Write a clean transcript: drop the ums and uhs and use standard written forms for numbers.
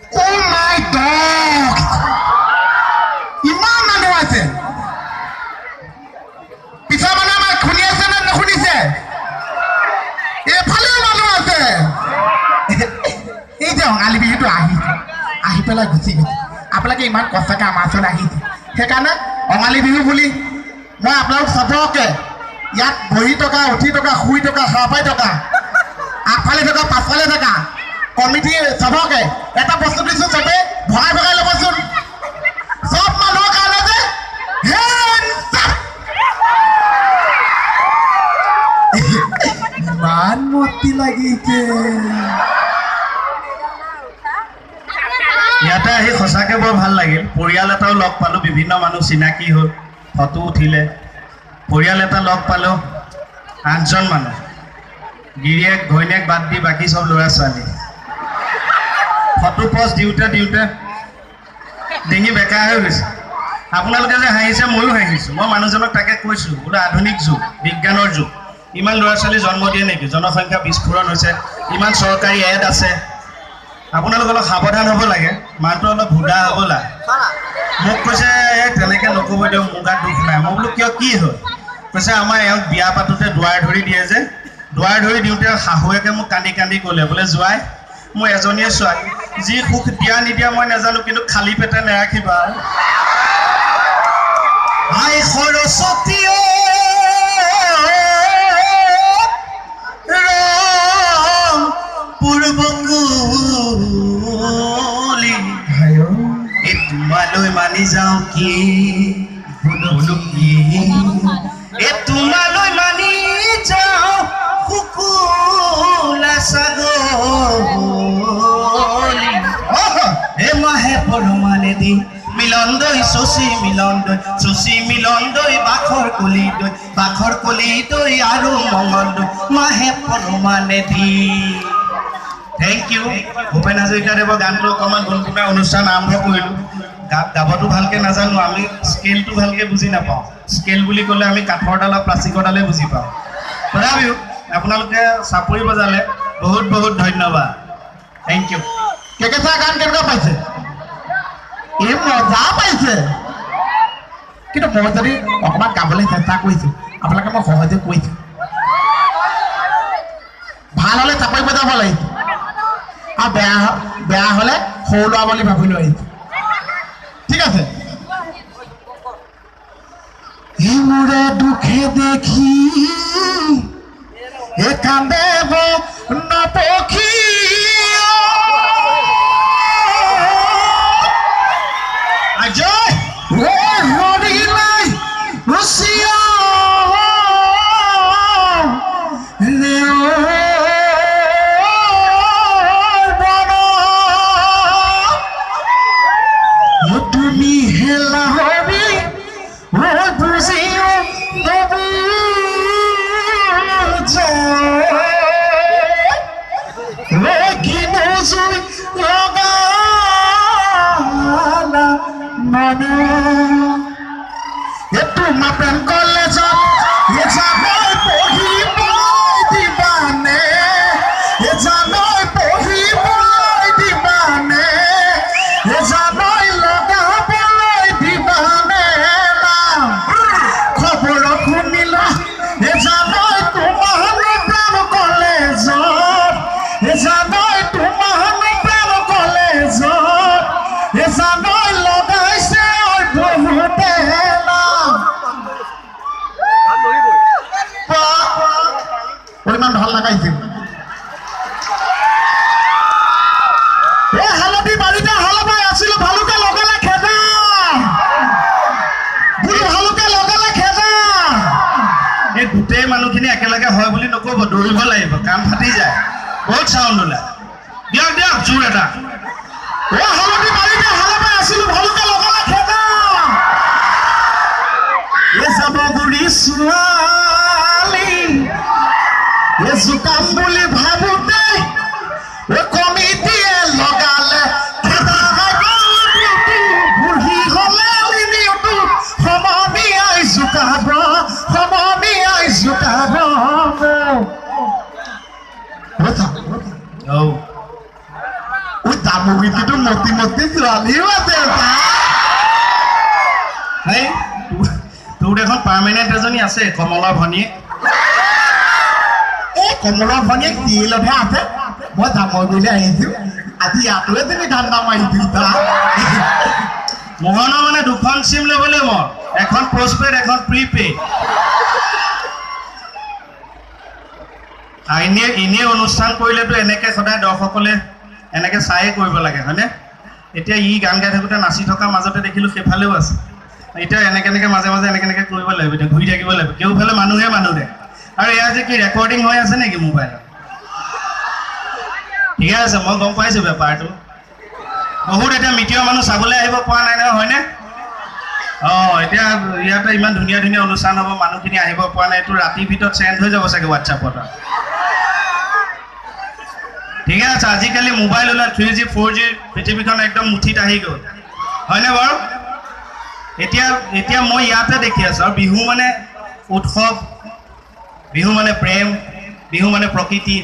Oh my God! ইমান মানুহ আছে পিছৰ মানুহ আমাৰ শুনি আছে নে নুশুনিছে এইফালেও মানুহ আছে এই যে ৰঙালী বিহুটো আহি পেলাই গুচি গৈছে আপোনালোকে ইমান কষ্টকৈ আমাৰ ওচৰলৈ আহিছে সেইকাৰণে ৰঙালী বিহু বুলি মই আপোনালোক চবকে ইয়াত বহি থকা উঠি থকা শুই থকা সাৰপাই থকা আগফালে থকা পাছফালে থকা কমিটি চবকে এটা বস্তু দিছোঁ চবে ভগাই ভগাই ল'বচোন সব মানুহৰ কাৰণে যে ইমান মতি লাগিছে ইয়াতে আহি সঁচাকৈ বৰ ভাল লাগিল পৰিয়াল এটাও লগ পালোঁ বিভিন্ন মানুহ চিনাকি হ'ল ফটো উঠিলে পৰিয়াল এটা লগ পালোঁ 8জন মানুহ গিৰিয়েক ঘৈণীয়েক বাদ দি বাকী চব ল'ৰা ছোৱালী ফটো পষ্ট দিওঁতে ডিঙি বেকা হৈ গৈছে আপোনালোকে যে হাঁহিছে ময়ো হাঁহিছোঁ মই মানুহজনক তাকে কৈছোঁ বোলো আধুনিক যুগ বিজ্ঞানৰ যুগ ইমান ল'ৰা ছোৱালী জন্ম দিয়ে নেকি জনসংখ্যা বিস্ফোৰণ হৈছে ইমান চৰকাৰী এড আছে আপোনালোক অলপ সাৱধান হ'ব লাগে মানুহটো অলপ ভুদা হ'ব লাগে মোক কৈছে তেনেকৈ নক'ব দিয়ক মোৰ গাত দুখ নাই মই বোলো কিয় কি হ'ল কৈছে আমাৰ এওঁক বিয়া পাতোঁতে দুৱাৰ ধৰি দিয়ে যে দুৱাৰ ধৰি দিওঁতে শাহুৱেকে মোক কান্দি কান্দি ক'লে বোলে জোৱাই মোৰ এজনীয়ে ছোৱালী যি সুখ দিয়া নিদিয়া মই নাজানো কিন্তু খালী পেটে নেৰাখিবা আই সৰস্বতী পূৰ্বঙ্গুলি তোমালৈ মানি যাওঁ কি তোমালৈ মানি যাওঁ কুকুলা ছাগলী মাহে পৰমানে দি মিলন দৈ শশী মিলন দৈ বাখৰ কলি দৈ আৰু মঙল দৈ মাহে পৰমানে দি থেংক ইউ ভূপেন হাজৰিকাদেৱৰ গানটো অকণমান গুণগুণাই অনুষ্ঠান আৰম্ভ কৰিলোঁ গাবতো ভালকৈ নাজানো আমি স্কেলটো ভালকৈ বুজি নাপাওঁ স্কেল বুলি ক'লে আমি কাঠৰ ডাল আৰু প্লাষ্টিকৰ ডালে বুজি পাওঁ তথাপিও আপোনালোকে চাপৰি বজালে বহুত বহুত ধন্যবাদ থেংক ইউ কেকেচা গান কেনেকুৱা পাইছে এই মজা পাইছে কিন্তু মই যদি অকণমান গাবলৈ চেষ্টা কৰিছোঁ আপোনালোকে মই সহজে কৈছোঁ ভাল হ'লে চাপৰি বজাব লাগিছে আৰু বেয়া হ'লে সৰু ল'ৰা বুলি ভাবি লৈ আহিছে ঠিক আছে মোৰে দুখে দেখি কান্দে নপখি তুমি হেলা হবি বুঝিও কি বুঝুই মনে তোমার প্রেম কলেজত জানৈ পঢ়িব দিবানে জানৈ পঢ়িব দিবানে জানৈ লগাবলৈ দিবানে খবৰ শুনিলা জানৈ তোমাৰ প্ৰেম কলেজত জানৈ তোমাৰ প্ৰেম কলেজত জানৈ লগাইছে বহুতে ইমান ভাল লাগাইছিল হালধি বাড়িতে হাল বাই আছিল ভালুকে লগালে খেদা বোলো ভালুকে লগালে খেদা এই গোটেই মানুহখিনি একেলগে হয় বুলি নক'ব দৌৰিব লাগিব কাম ফাটি যায় বহুত চাউণ্ড ওলায় দিয়ক জোৰ এটা হালধি বাড়িতে হাল বাই আছিল ভালুকে লগালে খেদা যাব গুৰি ছোৱালী জোকাম বুলি ভাবোতে কমিটিয়ে লগালে বুঢ়ী হলে সমনীয়াই জোকাব আমুগুটিটো মতি মতি ছোৱালীও আছে হেই তোৰ দেখোন পাৰ্মানেণ্ট এজনী আছে কমলৰ ভনীয়েক এই কমলৰ ভনীয়েক চিৰিয়েলতহে আছে মই জামুগুৰিলৈ আহিছো আজি ইয়াতোৱে তুমি ধান্দা মাৰিছো মোহনৰ মানে দুখন চিম ল'বলৈ মই এখন পোষ্টপেইড এখন প্ৰিপেইড এনে অনুষ্ঠান কৰিলেতো এনেকৈ সদায় দৰ্শকসকলে এনেকৈ চায়ে কৰিব লাগে হয়নে এতিয়া ই গান গাই থাকোঁতে নাচি থকাৰ মাজতে দেখিলোঁ সেইফালেও আছে এতিয়া এনেকৈ মাজে মাজে এনেকৈ কৰিব লাগিব এতিয়া ঘূৰি থাকিব লাগিব কেওফালে মানুহে আৰু এয়া যে কি ৰেকৰ্ডিং হৈ আছে নেকি মোবাইলত ঠিকে আছে মই গম পাইছোঁ বেপাৰটো বহুত এতিয়া মিতিৰৰ মানুহ চাবলৈ আহিব পৰা নাই নহয় হয়নে এতিয়া ইয়াতে ইমান ধুনীয়া ধুনীয়া অনুষ্ঠান হ'ব মানুহখিনি আহিব পৰা নাই এইটো ৰাতিৰ ভিতৰত চেঞ্জ হৈ যাব চাগে হোৱাটছআপত ঠিকে আছে আজিকালি মোবাইল ওলাই 3G 4G পৃথিৱীখন একদম মুঠিত আহি গ'ল হয়নে বাৰু এতিয়া মই ইয়াতে দেখি আছোঁ আৰু বিহু মানে উৎসৱ বিহু মানে প্ৰেম বিহু মানে প্ৰকৃতি